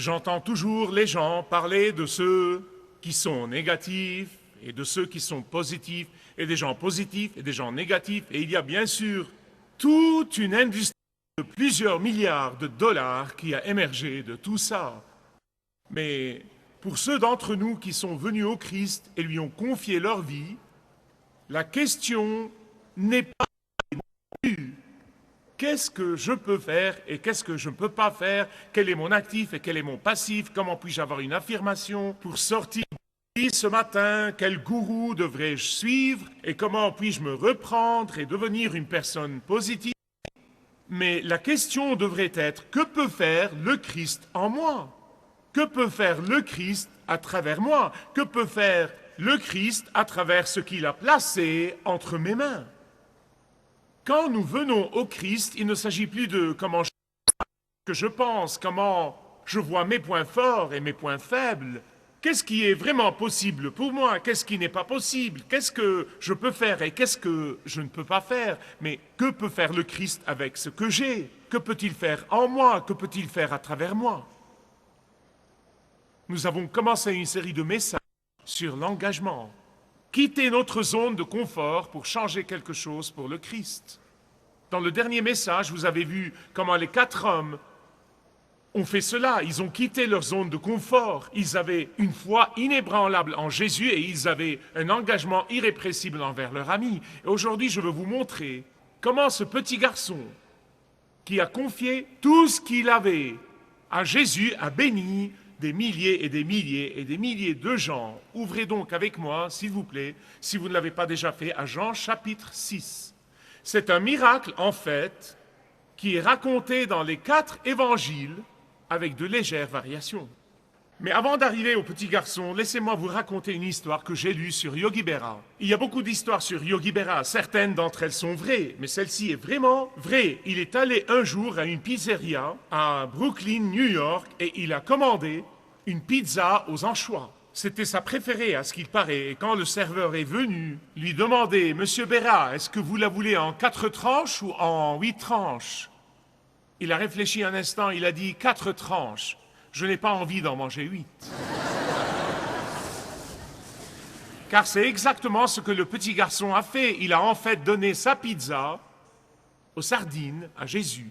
J'entends toujours les gens parler de ceux qui sont négatifs et de ceux qui sont positifs, et des gens positifs et des gens négatifs. Et il y a bien sûr toute une industrie de plusieurs milliards de dollars qui a émergé de tout ça. Mais pour ceux d'entre nous qui sont venus au Christ et lui ont confié leur vie, la question n'est pas qu'est-ce que je peux faire et qu'est-ce que je ne peux pas faire, quel est mon actif et quel est mon passif, comment puis-je avoir une affirmation pour sortir ce matin, quel gourou devrais-je suivre et comment puis-je me reprendre et devenir une personne positive. Mais la question devrait être, que peut faire le Christ en moi? Que peut faire le Christ à travers moi? Que peut faire le Christ à travers ce qu'il a placé entre mes mains? Quand nous venons au Christ, il ne s'agit plus de comment je pense, comment je vois mes points forts et mes points faibles. Qu'est-ce qui est vraiment possible pour moi? Qu'est-ce qui n'est pas possible? Qu'est-ce que je peux faire et qu'est-ce que je ne peux pas faire? Mais que peut faire le Christ avec ce que j'ai? Que peut-il faire en moi? Que peut-il faire à travers moi? Nous avons commencé une série de messages sur l'engagement. Quitter notre zone de confort pour changer quelque chose pour le Christ. Dans le dernier message, vous avez vu comment les 4 hommes ont fait cela. Ils ont quitté leur zone de confort. Ils avaient une foi inébranlable en Jésus et ils avaient un engagement irrépressible envers leur ami. Et aujourd'hui, je veux vous montrer comment ce petit garçon qui a confié tout ce qu'il avait à Jésus a béni des milliers et des milliers et des milliers de gens. Ouvrez donc avec moi, s'il vous plaît, si vous ne l'avez pas déjà fait, à Jean chapitre 6. C'est un miracle, en fait, qui est raconté dans les 4 évangiles avec de légères variations. Mais avant d'arriver au petit garçon, laissez-moi vous raconter une histoire que j'ai lue sur Yogi Berra. Il y a beaucoup d'histoires sur Yogi Berra. Certaines d'entre elles sont vraies, mais celle-ci est vraiment vraie. Il est allé un jour à une pizzeria à Brooklyn, New York, et il a commandé une pizza aux anchois. C'était sa préférée, à ce qu'il paraît. Et quand le serveur est venu lui demander « Monsieur Berra, est-ce que vous la voulez en 4 tranches ou en 8 tranches ?» Il a réfléchi un instant, il a dit « 4 tranches. Je n'ai pas envie d'en manger 8. » Car c'est exactement ce que le petit garçon a fait. Il a en fait donné sa pizza aux sardines à Jésus.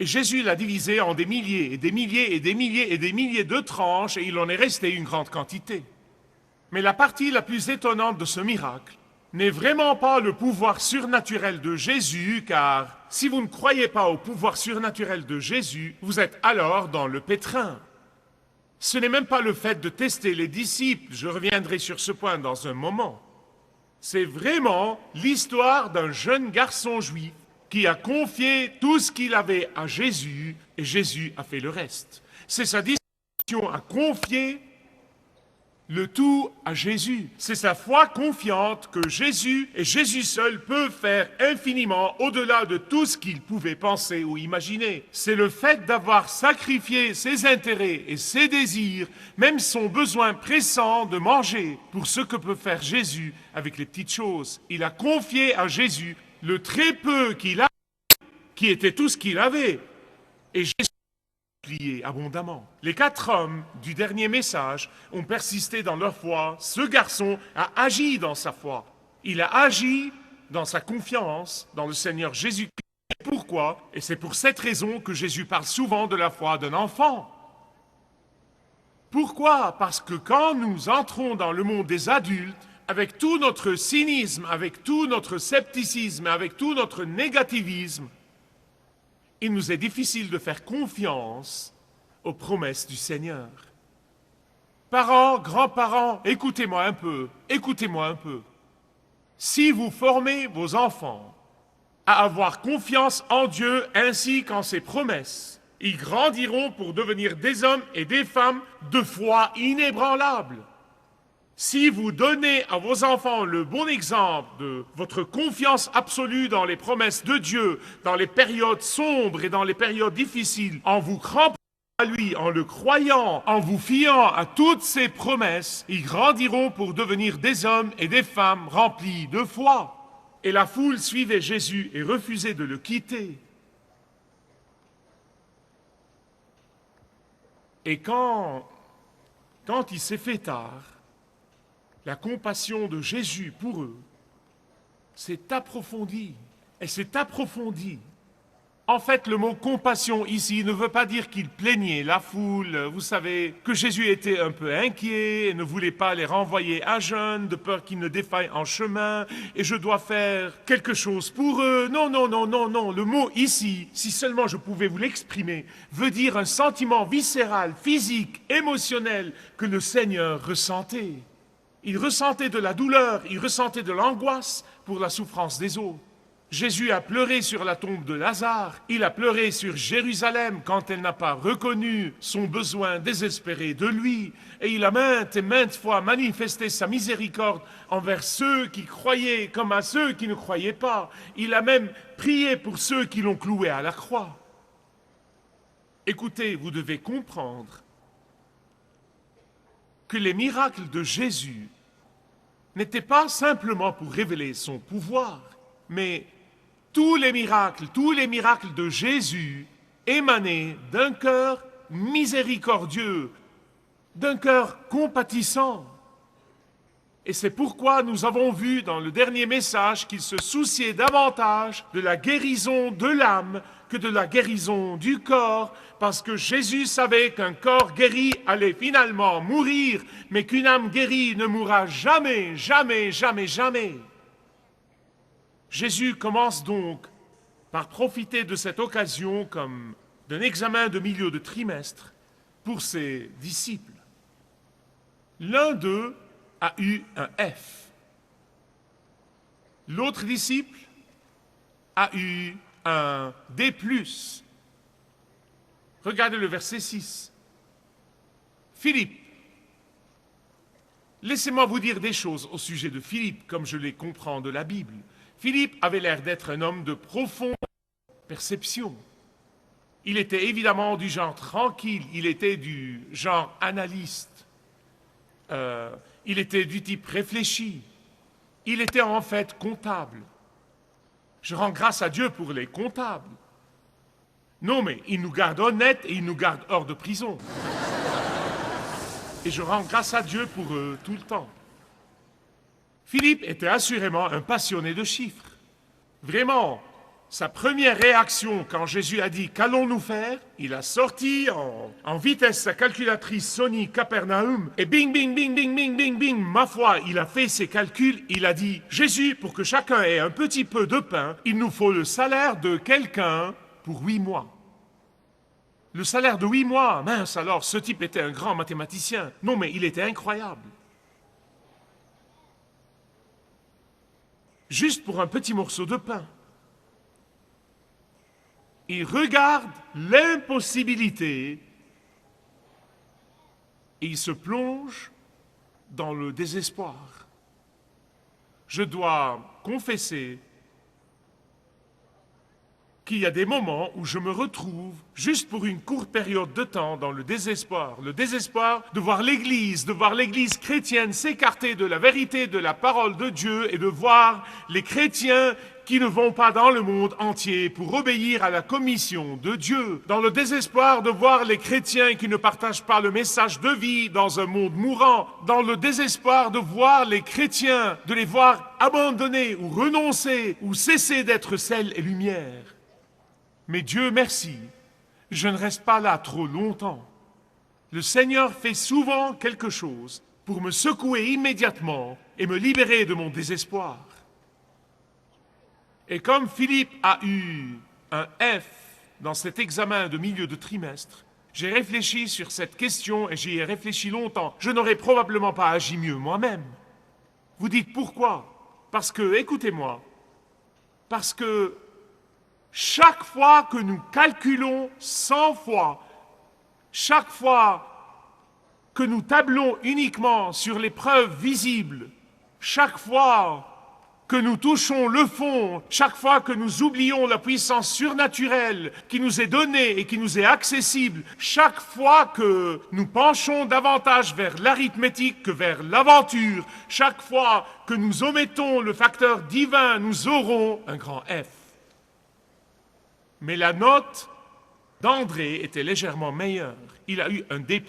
Et Jésus l'a divisée en des milliers et des milliers et des milliers et des milliers de tranches et il en est resté une grande quantité. Mais la partie la plus étonnante de ce miracle n'est vraiment pas le pouvoir surnaturel de Jésus, car si vous ne croyez pas au pouvoir surnaturel de Jésus, vous êtes alors dans le pétrin. Ce n'est même pas le fait de tester les disciples, je reviendrai sur ce point dans un moment. C'est vraiment l'histoire d'un jeune garçon juif qui a confié tout ce qu'il avait à Jésus, et Jésus a fait le reste. C'est sa décision à confier le tout à Jésus. C'est sa foi confiante que Jésus et Jésus seul peuvent faire infiniment au-delà de tout ce qu'il pouvait penser ou imaginer. C'est le fait d'avoir sacrifié ses intérêts et ses désirs, même son besoin pressant de manger, pour ce que peut faire Jésus avec les petites choses. Il a confié à Jésus le très peu qu'il a, qui était tout ce qu'il avait. Et Jésus a plié abondamment. Les 4 hommes du dernier message ont persisté dans leur foi. Ce garçon a agi dans sa foi. Il a agi dans sa confiance dans le Seigneur Jésus-Christ. Pourquoi? Et c'est pour cette raison que Jésus parle souvent de la foi d'un enfant. Pourquoi? Parce que quand nous entrons dans le monde des adultes, avec tout notre cynisme, avec tout notre scepticisme, avec tout notre négativisme, il nous est difficile de faire confiance aux promesses du Seigneur. Parents, grands-parents, écoutez-moi un peu, écoutez-moi un peu. Si vous formez vos enfants à avoir confiance en Dieu ainsi qu'en ses promesses, ils grandiront pour devenir des hommes et des femmes de foi inébranlables. Si vous donnez à vos enfants le bon exemple de votre confiance absolue dans les promesses de Dieu, dans les périodes sombres et dans les périodes difficiles, en vous crampant à lui, en le croyant, en vous fiant à toutes ses promesses, ils grandiront pour devenir des hommes et des femmes remplis de foi. Et la foule suivait Jésus et refusait de le quitter. Et quand il s'est fait tard, la compassion de Jésus pour eux s'est approfondie. Elle s'est approfondie. En fait, le mot compassion ici ne veut pas dire qu'il plaignait la foule. Vous savez, que Jésus était un peu inquiet et ne voulait pas les renvoyer à jeûne de peur qu'ils ne défaillent en chemin et je dois faire quelque chose pour eux. Non, non, non, non, non. Le mot ici, si seulement je pouvais vous l'exprimer, veut dire un sentiment viscéral, physique, émotionnel que le Seigneur ressentait. Il ressentait de la douleur, il ressentait de l'angoisse pour la souffrance des autres. Jésus a pleuré sur la tombe de Lazare, il a pleuré sur Jérusalem quand elle n'a pas reconnu son besoin désespéré de lui, et il a maintes et maintes fois manifesté sa miséricorde envers ceux qui croyaient comme à ceux qui ne croyaient pas. Il a même prié pour ceux qui l'ont cloué à la croix. Écoutez, vous devez comprendre que les miracles de Jésus n'étaient pas simplement pour révéler son pouvoir, mais tous les miracles de Jésus émanaient d'un cœur miséricordieux, d'un cœur compatissant. Et c'est pourquoi nous avons vu dans le dernier message qu'il se souciait davantage de la guérison de l'âme que de la guérison du corps, parce que Jésus savait qu'un corps guéri allait finalement mourir, mais qu'une âme guérie ne mourra jamais, jamais, jamais, jamais. Jésus commence donc par profiter de cette occasion comme d'un examen de milieu de trimestre pour ses disciples. L'un d'eux a eu un F. L'autre disciple a eu un D+. Regardez le verset 6. Philippe. Laissez-moi vous dire des choses au sujet de Philippe, comme je les comprends de la Bible. Philippe avait l'air d'être un homme de profonde perception. Il était évidemment du genre tranquille, il était du genre analyste, il était du type réfléchi, il était en fait comptable. Je rends grâce à Dieu pour les comptables. Non, mais il nous garde honnêtes et il nous garde hors de prison. Et je rends grâce à Dieu pour eux tout le temps. Philippe était assurément un passionné de chiffres. Vraiment, sa première réaction quand Jésus a dit « Qu'allons-nous faire ?» Il a sorti en vitesse sa calculatrice Sony Capernaum et bing, bing, bing, bing, bing, bing, bing, ma foi, il a fait ses calculs, il a dit « Jésus, pour que chacun ait un petit peu de pain, il nous faut le salaire de quelqu'un pour 8 mois. » Le salaire de 8 mois, mince alors, ce type était un grand mathématicien. Non, mais il était incroyable. Juste pour un petit morceau de pain. Il regarde l'impossibilité et il se plonge dans le désespoir. Je dois confesser qu'il y a des moments où je me retrouve, juste pour une courte période de temps, dans le désespoir de voir l'Église chrétienne s'écarter de la vérité de la parole de Dieu et de voir les chrétiens qui ne vont pas dans le monde entier pour obéir à la commission de Dieu, dans le désespoir de voir les chrétiens qui ne partagent pas le message de vie dans un monde mourant, dans le désespoir de voir les chrétiens, de les voir abandonner ou renoncer ou cesser d'être sel et lumière. Mais Dieu merci, je ne reste pas là trop longtemps. Le Seigneur fait souvent quelque chose pour me secouer immédiatement et me libérer de mon désespoir. Et comme Philippe a eu un F dans cet examen de milieu de trimestre, j'ai réfléchi sur cette question et j'y ai réfléchi longtemps. Je n'aurais probablement pas agi mieux moi-même. Vous dites pourquoi? Parce que, écoutez-moi, parce que chaque fois que nous calculons 100 fois, chaque fois que nous tablons uniquement sur les preuves visibles, chaque fois que nous touchons le fond, chaque fois que nous oublions la puissance surnaturelle qui nous est donnée et qui nous est accessible, chaque fois que nous penchons davantage vers l'arithmétique que vers l'aventure, chaque fois que nous omettons le facteur divin, nous aurons un grand F. Mais la note d'André était légèrement meilleur. Il a eu un D+.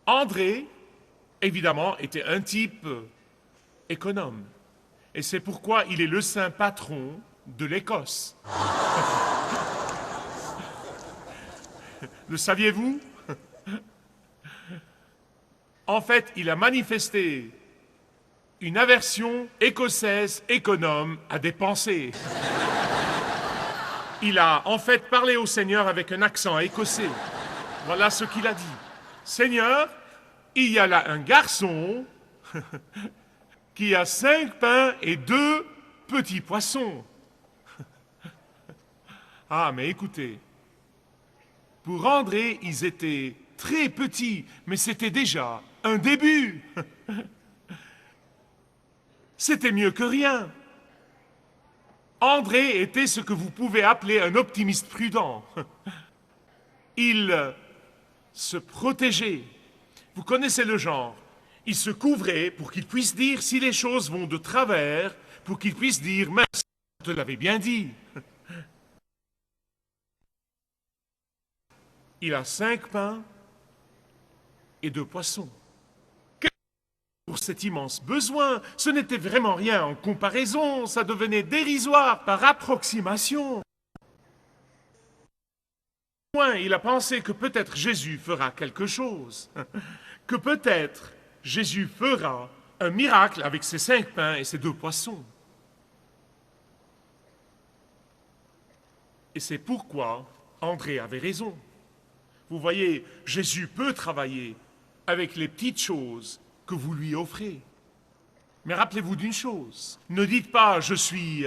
André, évidemment, était un type économe. Et c'est pourquoi il est le saint patron de l'Écosse. Le saviez-vous? En fait, il a manifesté une aversion écossaise économe à dépenser. Il a en fait parlé au Seigneur avec un accent écossais. Voilà ce qu'il a dit. Seigneur, il y a là un garçon qui a 5 pains et 2 petits poissons. Ah, mais écoutez, pour André, ils étaient très petits, mais c'était déjà un début. C'était mieux que rien. André était ce que vous pouvez appeler un optimiste prudent. Il se protégeait. Vous connaissez le genre. Il se couvrait pour qu'il puisse dire si les choses vont de travers, pour qu'il puisse dire « Merci, je te l'avais bien dit ». Il a 5 pains et 2 poissons. Pour cet immense besoin, ce n'était vraiment rien en comparaison, ça devenait dérisoire par approximation. Il a pensé que peut-être Jésus fera quelque chose, que peut-être Jésus fera un miracle avec ses 5 pains et ses 2 poissons. Et c'est pourquoi André avait raison. Vous voyez, Jésus peut travailler avec les petites choses que vous lui offrez. Mais rappelez-vous d'une chose, ne dites pas « je suis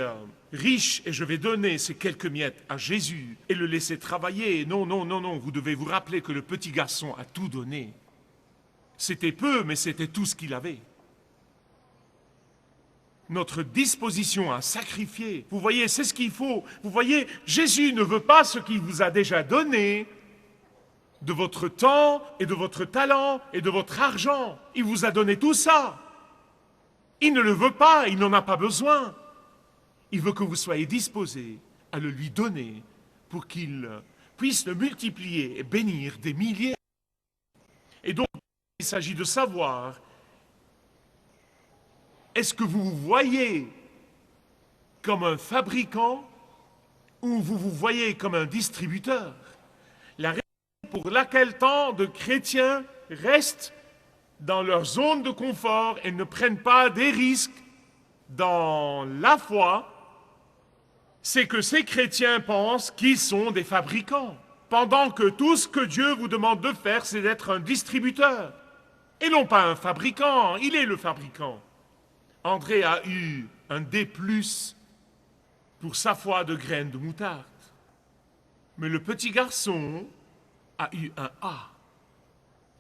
riche et je vais donner ces quelques miettes à Jésus et le laisser travailler ». Non, non, non, non, vous devez vous rappeler que le petit garçon a tout donné. C'était peu, mais c'était tout ce qu'il avait. Notre disposition à sacrifier, vous voyez, c'est ce qu'il faut. Vous voyez, Jésus ne veut pas ce qu'il vous a déjà donné, de votre temps et de votre talent et de votre argent. Il vous a donné tout ça. Il ne le veut pas, il n'en a pas besoin. Il veut que vous soyez disposés à le lui donner pour qu'il puisse le multiplier et bénir des milliers. Et donc, il s'agit de savoir, est-ce que vous vous voyez comme un fabricant ou vous vous voyez comme un distributeur? La raison pour laquelle tant de chrétiens restent dans leur zone de confort et ne prennent pas des risques dans la foi, c'est que ces chrétiens pensent qu'ils sont des fabricants, pendant que tout ce que Dieu vous demande de faire, c'est d'être un distributeur, et non pas un fabricant. Il est le fabricant. André a eu un D+, pour sa foi de graines de moutarde. Mais le petit garçon a eu un A.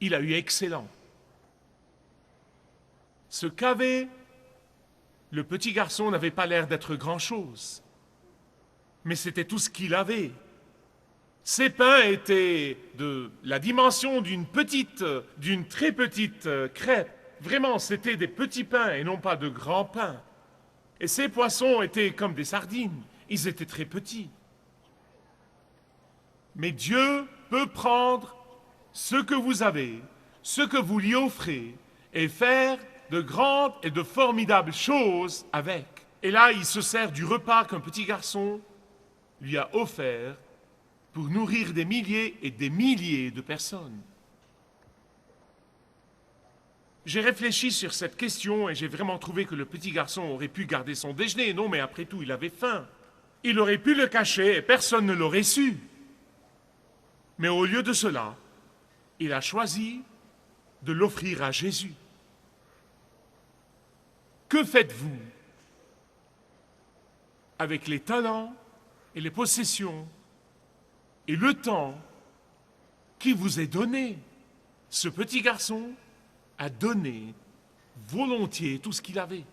Il a eu excellent. Ce qu'avait le petit garçon n'avait pas l'air d'être grand-chose. Mais c'était tout ce qu'il avait. Ces pains étaient de la dimension d'une très petite crêpe. Vraiment, c'était des petits pains et non pas de grands pains. Et ces poissons étaient comme des sardines. Ils étaient très petits. Mais Dieu peut prendre ce que vous avez, ce que vous lui offrez, et faire de grandes et de formidables choses avec. Et là, il se sert du repas qu'un petit garçon lui a offert pour nourrir des milliers et des milliers de personnes. J'ai réfléchi sur cette question et j'ai vraiment trouvé que le petit garçon aurait pu garder son déjeuner. Non, mais après tout, il avait faim. Il aurait pu le cacher et personne ne l'aurait su. Mais au lieu de cela, il a choisi de l'offrir à Jésus. Que faites-vous avec les talents et les possessions et le temps qui vous est donné? Ce petit garçon a donné volontiers tout ce qu'il avait.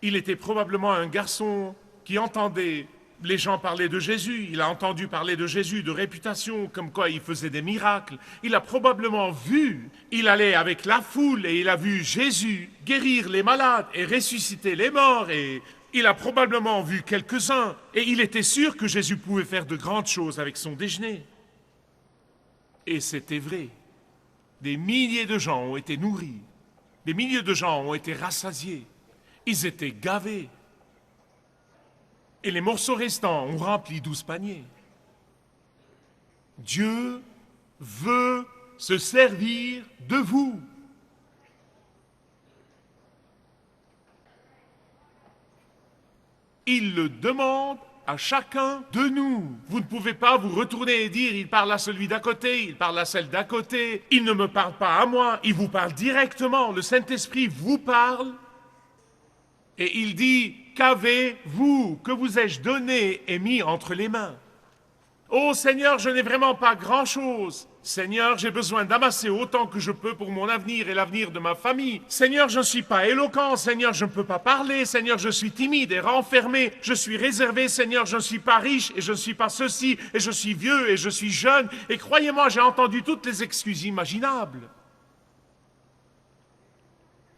Il était probablement un garçon qui entendait les gens parler de Jésus. Il a entendu parler de Jésus, de réputation, comme quoi il faisait des miracles. Il a probablement vu, il allait avec la foule et il a vu Jésus guérir les malades et ressusciter les morts et Il a probablement vu quelques-uns et il était sûr que Jésus pouvait faire de grandes choses avec son déjeuner. Et c'était vrai. Des milliers de gens ont été nourris. Des milliers de gens ont été rassasiés. Ils étaient gavés. Et les morceaux restants ont rempli 12 paniers. Dieu veut se servir de vous. Il le demande à chacun de nous. Vous ne pouvez pas vous retourner et dire, il parle à celui d'à côté, il parle à celle d'à côté, il ne me parle pas à moi, il vous parle directement, le Saint-Esprit vous parle. Et il dit, qu'avez-vous, que vous ai-je donné et mis entre les mains? Oh Seigneur, je n'ai vraiment pas grand-chose. Seigneur, j'ai besoin d'amasser autant que je peux pour mon avenir et l'avenir de ma famille. Seigneur, je ne suis pas éloquent. Seigneur, je ne peux pas parler. Seigneur, je suis timide et renfermé. Je suis réservé. Seigneur, je ne suis pas riche et je ne suis pas ceci. Et je suis vieux et je suis jeune. Et croyez-moi, j'ai entendu toutes les excuses imaginables.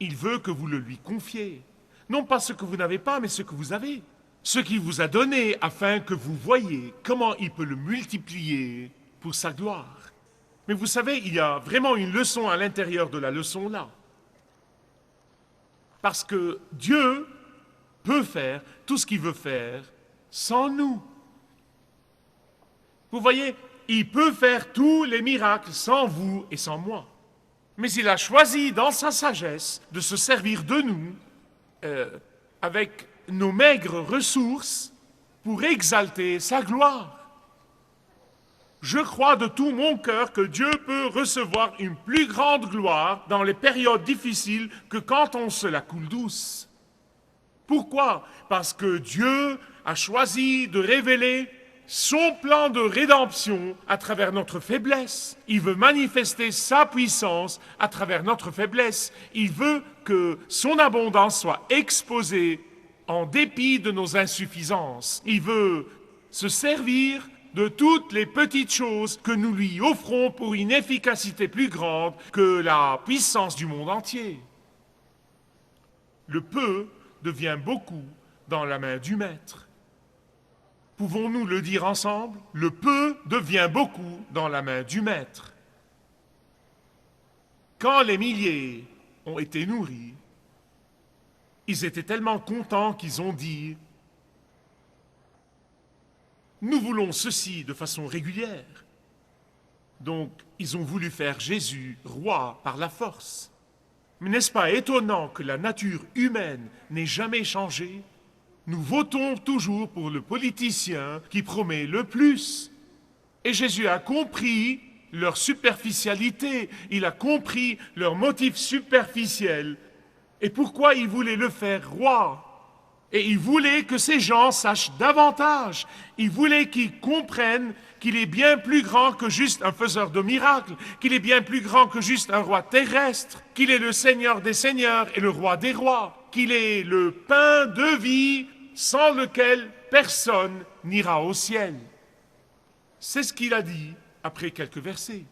Il veut que vous le lui confiez. Non pas ce que vous n'avez pas, mais ce que vous avez. Ce qu'il vous a donné afin que vous voyiez comment il peut le multiplier pour sa gloire. Mais vous savez, il y a vraiment une leçon à l'intérieur de la leçon là. Parce que Dieu peut faire tout ce qu'il veut faire sans nous. Vous voyez, il peut faire tous les miracles sans vous et sans moi. Mais il a choisi dans sa sagesse de se servir de nous avec nos maigres ressources pour exalter sa gloire. Je crois de tout mon cœur que Dieu peut recevoir une plus grande gloire dans les périodes difficiles que quand on se la coule douce. Pourquoi? Parce que Dieu a choisi de révéler son plan de rédemption à travers notre faiblesse. Il veut manifester sa puissance à travers notre faiblesse. Il veut que son abondance soit exposée en dépit de nos insuffisances. Il veut se servir de toutes les petites choses que nous lui offrons pour une efficacité plus grande que la puissance du monde entier. Le peu devient beaucoup dans la main du Maître. Pouvons-nous le dire ensemble? Le peu devient beaucoup dans la main du Maître. Quand les milliers ont été nourris, ils étaient tellement contents qu'ils ont dit « Nous voulons ceci de façon régulière. » Donc, ils ont voulu faire Jésus roi par la force. Mais n'est-ce pas étonnant que la nature humaine n'ait jamais changé? Nous votons toujours pour le politicien qui promet le plus. Et Jésus a compris leur superficialité, il a compris leur motif superficiel. Et pourquoi il voulait le faire roi? Et il voulait que ces gens sachent davantage. Il voulait qu'ils comprennent qu'il est bien plus grand que juste un faiseur de miracles, qu'il est bien plus grand que juste un roi terrestre, qu'il est le Seigneur des seigneurs et le roi des rois, qu'il est le pain de vie sans lequel personne n'ira au ciel. C'est ce qu'il a dit après quelques versets.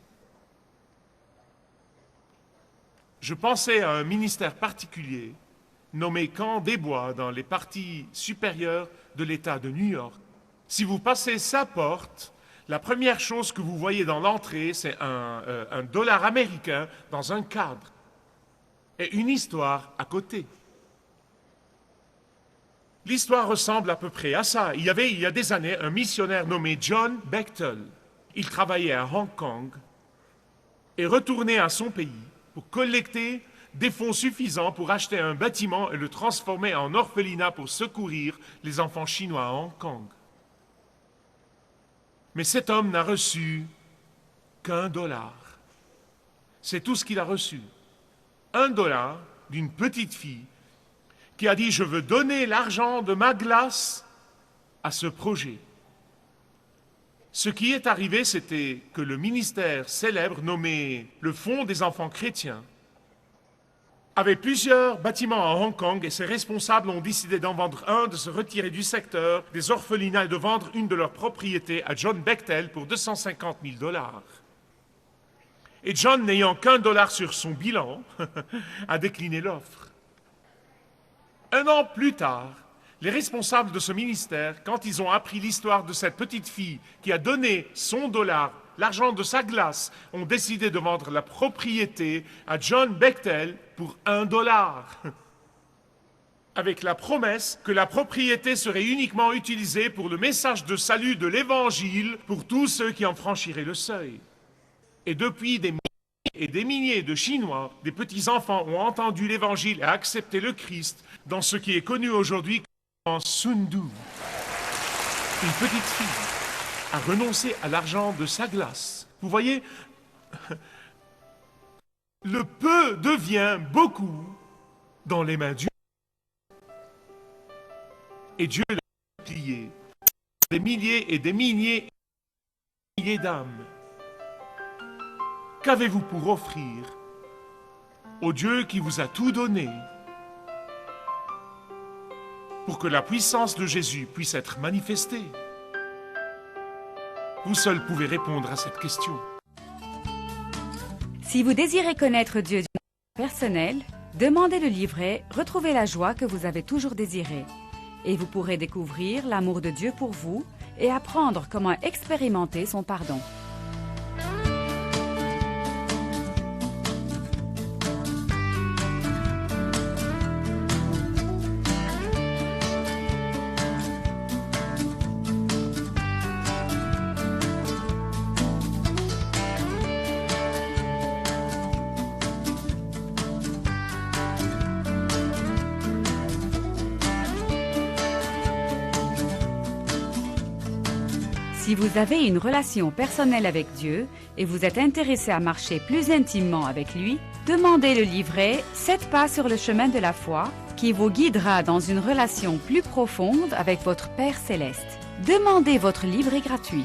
Je pensais à un ministère particulier nommé Camp des Bois dans les parties supérieures de l'État de New York. Si vous passez sa porte, la première chose que vous voyez dans l'entrée, c'est un dollar américain dans un cadre et une histoire à côté. L'histoire ressemble à peu près à ça. Il y avait, il y a des années, un missionnaire nommé John Bechtel. Il travaillait à Hong Kong et retournait à son pays pour collecter des fonds suffisants pour acheter un bâtiment et le transformer en orphelinat pour secourir les enfants chinois à Hong Kong. Mais cet homme n'a reçu qu'$1. C'est tout ce qu'il a reçu. $1 d'une petite fille qui a dit « Je veux donner l'argent de ma glace à ce projet ». Ce qui est arrivé, c'était que le ministère célèbre nommé le Fonds des enfants chrétiens avait plusieurs bâtiments à Hong Kong et ses responsables ont décidé d'en vendre un, de se retirer du secteur des orphelinats et de vendre une de leurs propriétés à John Bechtel pour $250,000. Et John, n'ayant qu'$1 sur son bilan, a décliné l'offre. 1 an plus tard, Les responsables de ce ministère, quand ils ont appris l'histoire de cette petite fille qui a donné son dollar, l'argent de sa glace, ont décidé de vendre la propriété à John Bechtel pour $1. Avec la promesse que la propriété serait uniquement utilisée pour le message de salut de l'Évangile pour tous ceux qui en franchiraient le seuil. Et depuis des milliers et des milliers de Chinois, des petits-enfants ont entendu l'Évangile et accepté le Christ dans ce qui est connu aujourd'hui comme Sun Du. Une petite fille a renoncé à l'argent de sa glace. Vous voyez, le peu devient beaucoup dans les mains de Dieu. Et Dieu l'a multiplié. Des milliers et des milliers et des milliers d'âmes. Qu'avez-vous pour offrir au Dieu qui vous a tout donné pour que la puissance de Jésus puisse être manifestée? Vous seul pouvez répondre à cette question. Si vous désirez connaître Dieu d'une manière personnelle, demandez le livret « Retrouvez la joie que vous avez toujours désirée » et vous pourrez découvrir l'amour de Dieu pour vous et apprendre comment expérimenter son pardon. Si vous avez une relation personnelle avec Dieu et vous êtes intéressé à marcher plus intimement avec lui, demandez le livret « 7 pas sur le chemin de la foi » qui vous guidera dans une relation plus profonde avec votre Père Céleste. Demandez votre livret gratuit.